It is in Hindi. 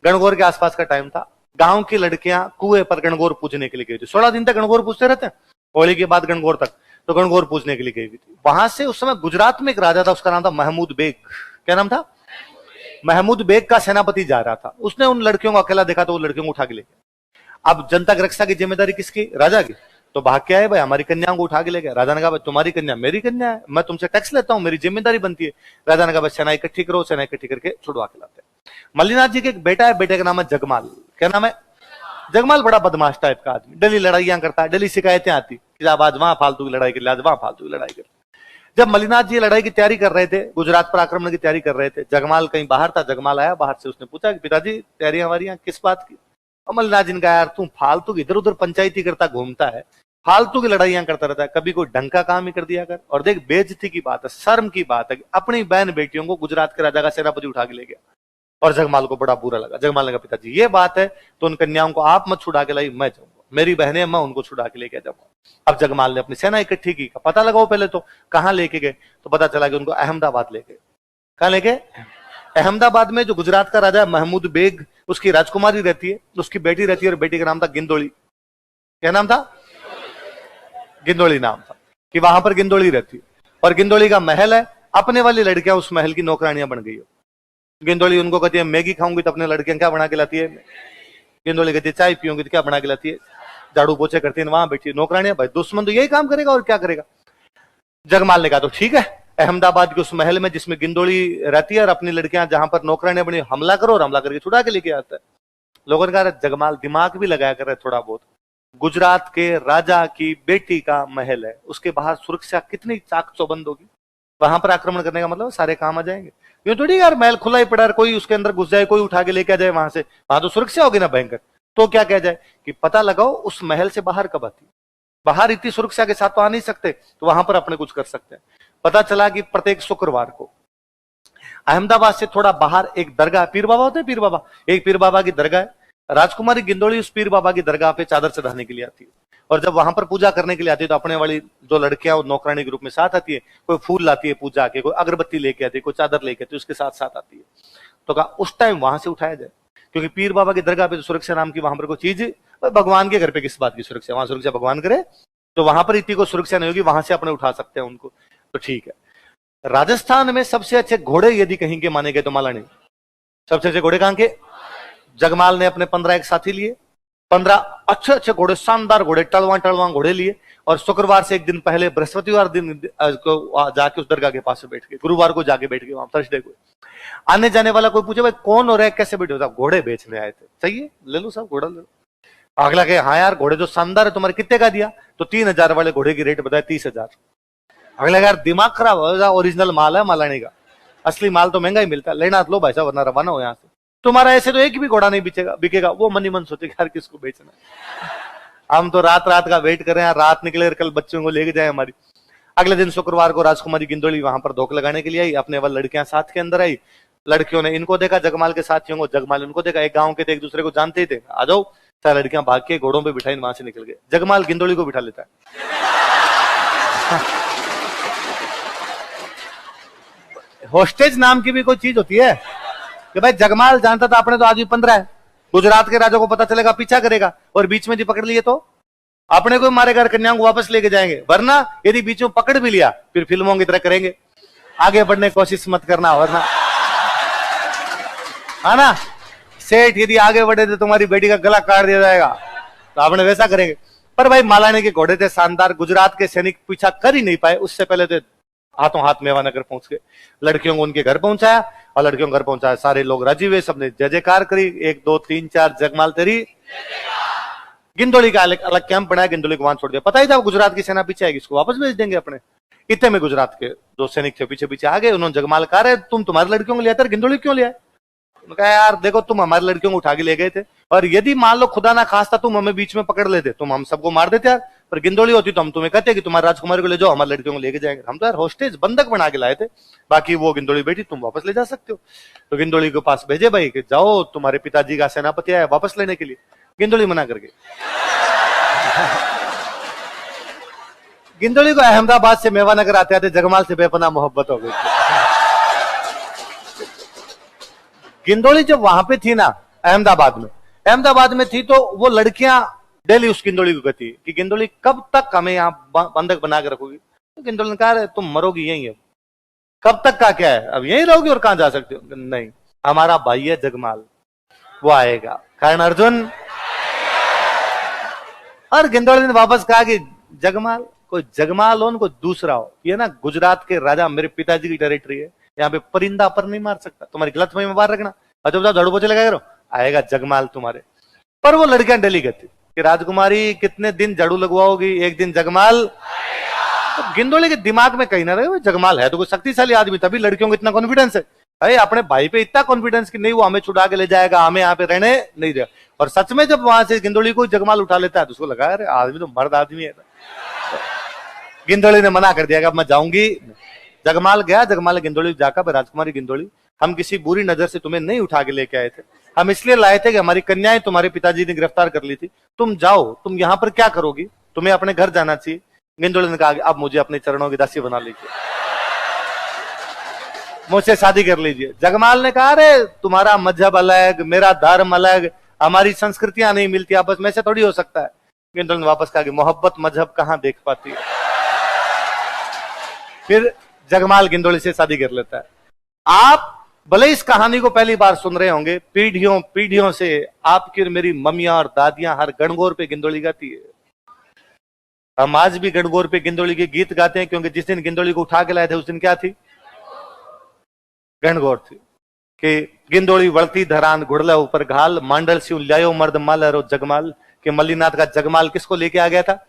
गणगौर के आसपास का टाइम था। गांव की लड़कियां कुएं पर गणगौर पूजने के लिए गई थी। 16 दिन तक गणगौर पूजते रहते हैं, होली के बाद गणगौर तक, तो गणगौर पूजने के लिए गई हुई थी। वहां से उस समय गुजरात में एक राजा था, उसका नाम था महमूद बेग। क्या नाम था? महमूद बेग का सेनापति जा रहा था। उसने उन लड़कियों को अकेला देखा तो वो लड़कियों को उठा के ले गया। अब जनता की रक्षा की जिम्मेदारी किसकी? राजा की। तो भाग के आए भाई, हमारी कन्याओं को उठा के ले गया। राजा ने कहा तुम्हारी कन्या मेरी कन्या है, मैं तुमसे टैक्स लेता हूं, मेरी जिम्मेदारी बनती है। राजा ने कहा सेना इकट्ठी करो, सेना इकट्ठी करके छुड़वा के लाते। मल्लीनाथ जी के एक बेटा है, बेटे का नाम है जगमाल। क्या नाम है? जगमाल बड़ा बदमाश टाइप का आदमी, डेली लड़ाइयां करता है, डेली शिकायतें आती कि आज वहां फालतू की लड़ाई कर, आज वहां फालतू की लड़ाई कर। जब मल्लीनाथ जी लड़ाई की तैयारी कर रहे थे, गुजरात पर आक्रमण की तैयारी कर रहे थे, जगमाल कहीं बाहर था। जगमाल आया बाहर से, उसने पूछा कि पिताजी तैयारियां वारियां किस बात की? और मल्लीनाथ जी ने कहा यार तू फालतू की इधर उधर पंचायती करता घूमता है, फालतू की लड़ाइयां करता रहता है, कभी कोई ढंग का काम ही कर दिया कर। और देख बेइज्जती की बात है, शर्म की बात है, अपनी बहन बेटियों को गुजरात के राजा का सेनापति उठा के ले गया। और जगमाल को बड़ा बुरा लगा। जगमाल ने कहा पिताजी ये बात है तो उन कन्याओं को आप मत छुड़ा के लाई, मैं जाऊंगा, मेरी बहनें, मैं उनको छुड़ा के लेके जाऊंगा। अब जगमाल ने अपनी सेना इकट्ठी की, पता लगाओ पहले तो कहां लेके गए, तो पता चला कि उनको अहमदाबाद ले गए। कहां ले गए? अहमदाबाद में जो गुजरात का राजा महमूद बेग, उसकी राजकुमारी रहती है, उसकी बेटी रहती है, और बेटी का नाम था गिंदोली। क्या नाम था? गिंदोली नाम था, कि वहां पर गिंदोली रहती है और गिंदोली का महल है। अपने वाली लड़कियां उस महल की नौकरानियां बन गई हो। गिंदोली उनको कहती है मैगी खाऊंगी तो अपने लड़कियां क्या बना के लाती है? गिंदोली कहती है चाय पीऊंगी तो क्या बना के लाती है? झाड़ू पोछे करती है, वहां बैठी नौकरानियां। भाई दुश्मन तो यही काम करेगा और क्या करेगा। जगमाल ने कहा तो ठीक है, अहमदाबाद के उस महल में जिसमें गिंदोली रहती है और अपनी लड़कियां जहां पर नौकरानियां बनी, हमला करो और हमला करके छुड़ा के लेके आता है। लोगों ने कहा जगमाल दिमाग भी लगाया कर रहे थोड़ा बहुत, गुजरात के राजा की बेटी का महल है, उसके बाहर सुरक्षा कितनी चाक चौबंद होगी, वहां पर आक्रमण करने का मतलब सारे काम आ जाएंगे। यूं थोड़ी यार महल खुला ही पड़ा, कोई उसके अंदर घुस जाए, कोई उठा के लेके आ जाए वहां से, वहां तो सुरक्षा होगी ना भयंकर। तो क्या कहा जाए कि पता लगाओ उस महल से बाहर कब आती, बाहर इतनी सुरक्षा के साथ तो आ नहीं सकते, तो वहां पर अपने कुछ कर सकते हैं। पता चला कि प्रत्येक शुक्रवार को अहमदाबाद से थोड़ा बाहर एक दरगाह, पीर बाबा होते हैं, पीर बाबा, एक पीर बाबा की दरगाह है। राजकुमारी गिंदोली उस पीर बाबा की दरगाह पे चादर चढ़ाने के लिए आती है, और जब वहां पर पूजा करने के लिए आती है तो अपने वाली जो लड़कियां नौकरानी ग्रुप में साथ आती है, कोई फूल लाती है पूजा के, कोई अगरबत्ती लेके आती है, कोई चादर लेके आती है, उसके साथ साथ आती है। तो कहा उस टाइम वहां से उठाया जाए, क्योंकि पीर बाबा की दरगाह पे तो सुरक्षा नाम की वहां पर कोई चीज, भगवान के घर पे किस बात की सुरक्षा, वहां सुरक्षा भगवान करे, तो वहां पर इतनी कोई सुरक्षा नहीं होगी, वहां से अपने उठा सकते हैं उनको, तो ठीक है। राजस्थान में सबसे अच्छे घोड़े यदि कहीं के माने गए तो मालानी। सबसे अच्छे घोड़े कहां के? जगमाल ने अपने 15 एक साथी लिए, 15 अच्छे अच्छे घोड़े, शानदार घोड़े, टलवां घोड़े लिए, और शुक्रवार से एक दिन पहले बृहस्पतिवार दिन को जाके उस दरगाह के पास से बैठ गए, गुरुवार को जाके बैठ गए वहां, थर्सडे को। आने जाने वाला कोई पूछे भाई कौन हो रहा है, कैसे बैठे हो? साहब घोड़े बेचने आए थे। चाहिए ले लो साहब, घोड़ा ले लो। अगला कहे हाँ यार घोड़े जो शानदार है, तुम्हारे कितने का दिया? तो 3000 वाले घोड़े की रेट बताया 30,000। अगला यार दिमाग खराब हो, ओरिजिनल माल है मालानी का, असली माल तो महंगा ही मिलता है, लेना लो भाई साहब वरना रवाना हो यहाँ से। तुम्हारा ऐसे तो एक भी घोड़ा नहीं बिकेगा। वो मन ही मन सोचे यार किसको बेचना है, हम तो रात रात का वेट कर रहे हैं, रात निकले कल बच्चों को लेके जाए हमारी। अगले दिन शुक्रवार को राजकुमारी गिंदोली वहां पर धोख लगाने के लिए आई, अपने वाली लड़कियां साथ के अंदर आई। लड़कियों ने इनको देखा, जगमाल के साथियों को, जगमाल उनको देखा, एक गांव के थे, एक दूसरे को जानते ही थे, आ जाओ। सारी लड़कियां भाग के घोड़ों पे बिठाई वहां से निकल गए। जगमाल गिंदोली को बिठा लेता है। होस्टेज नाम की भी कोई चीज होती है कि भाई जगमाल जानता था अपने तो आदमी 15 है, गुजरात के राजा को पता चलेगा पीछा करेगा, और बीच में जी पकड़ लिए तो अपने को मारेगा, कन्याओं को वापस लेके जाएंगे। वरना यदि बीच में पकड़ भी लिया फिर फिल्मों की तरह करेंगे, आगे बढ़ने की कोशिश मत करना, वरना है ना सेठ यदि आगे बढ़े तो तुम्हारी बेटी का गला काट दिया जाएगा, तो आपने वैसा करेंगे। पर भाई मालानी के घोड़े थे शानदार, गुजरात के सैनिक पीछा कर ही नहीं पाए। उससे पहले तो हाथों हाथ मेवानगर पहुंच गए, लड़कियों को उनके घर पहुंचाया, और लड़कियों को घर पहुंचाया, सारे लोग राजी हुए, सबने जय जयकार करी, 1 2 3 4 जगमाल तेरी। गिंदोली का अलग कैंप बनाया, गिंदोली को वहां छोड़ दिया। पता ही था गुजरात की सेना पीछे आएगी, इसको वापस भेज देंगे अपने। इतने में गुजरात के जो सैनिक थे पीछे पीछे आ गए। उन्होंने जगमाल कहा रहे तुम तुम्हारी लड़कियों को ले आते, गिंदोली क्यों ले आए? उन्होंने कहा यार देखो तुम हमारी लड़कियों को उठा के ले गए थे, और यदि मान लो खुदा ना खास्ता तुम हमें बीच में पकड़ लेते, तुम हम सबको मार देते यार, पर गिंदोली होती तो हम तुम्हें कहते कि तुम्हारे राजकुमारी को ले जाओ, हमारी लड़कियों को लेके जाएंगे। हम तो यार होस्टेज बंधक बना के लाए थे, बाकी वो गिंदोली बेटी तुम वापस ले जा सकते हो। तो गिंदोली के पास भेजे भाई कि जाओ तुम्हारे पिताजी का सेनापति आया वापस लेने के लिए। गिंदोली मना करके गिंदोली को अहमदाबाद से मेवानगर आते आते जगमाल से बेपनाह मोहब्बत हो गई। गिंदोली जब वहां पे थी ना, अहमदाबाद में थी तो वो लड़कियां डेली उस गिंदोली को कहती कि गिंदोली कब तक हमें यहाँ बंधक बना के रखोगी। तो गिंदोली ने कहा तुम मरोगी यही है, कब तक का क्या है, अब यही रहोगी और कहां जा सकते हो। नहीं, हमारा भाई है जगमाल, वो आएगा, कर्ण अर्जुन। और गिंदोली ने वापस कहा कि जगमाल, कोई जगमाल हो कोई दूसरा हो, ये ना गुजरात के राजा मेरे पिताजी की टेरिटरी है, यहाँ पे परिंदा पर नहीं मार सकता, तुम्हारी गलतफहमी में बाहर रखना। अच्छा बताओ, झाड़ू पोछे लगा करो, आएगा जगमाल तुम्हारे। पर वो लड़कियां डेली कहती कि राजकुमारी कितने दिन झाड़ू लगवाओगी, एक दिन जगमाल। तो गिंदोली के दिमाग में कहीं ना रहे जगमाल है तो कोई शक्तिशाली आदमी, तभी लड़कियों को इतना कॉन्फिडेंस है। अरे अपने भाई पे इतना कॉन्फिडेंस कि नहीं वो हमें छुड़ा के ले जाएगा, हमें यहाँ पे रहने नहीं देगा। और सच में जब वहां से गिंदोली को जगमाल उठा लेता है तो उसको लगा अरे आदमी तो मर्द आदमी है। गिंदोली ने मना कर दिया कि मैं जाऊंगी। जगमाल गया, जगमाल गिंदोली जाकर, राजकुमारी गिंदोली, हम किसी बुरी नजर से तुम्हें नहीं उठा के लेके आए थे, हम इसलिए लाए थे कि हमारी कन्याएं तुम्हारे पिताजी ने गिरफ्तार कर ली थी, तुम जाओ, तुम यहाँ पर क्या करोगी, तुम्हें अपने घर जाना चाहिए। गिंदोली ने कहा अब मुझे अपने चरणों की दासी बना लीजिए, मुझसे शादी कर लीजिए। जगमाल ने कहा अरे तुम्हारा मजहब अलग, मेरा धर्म अलग, हमारी संस्कृतियां नहीं मिलती आपस में, ऐसे थोड़ी हो सकता है। गिंदोली ने वापस कहा कि मोहब्बत मजहब कहां देख पाती है। फिर जगमाल गिंदोली से शादी कर लेता है। आप भले इस कहानी को पहली बार सुन रहे होंगे, पीढ़ियों पीढ़ियों से आपकी और मेरी मम्मियां और दादियां हर गणगौर पे गिंदोली गाती है। हम आज भी गणगौर पे गिंदोली के गीत गाते हैं, क्योंकि जिस दिन गिंदोली को उठा के लाए थे उस दिन क्या थी, गणगौर थी। कि गिंदोली वळती धरान घुड़ला ऊपर घाल, मांडल सिंह ल्यायो मर्द माल रो जगमाल। के मल्लीनाथ का जगमाल किसको लेके आ गया था,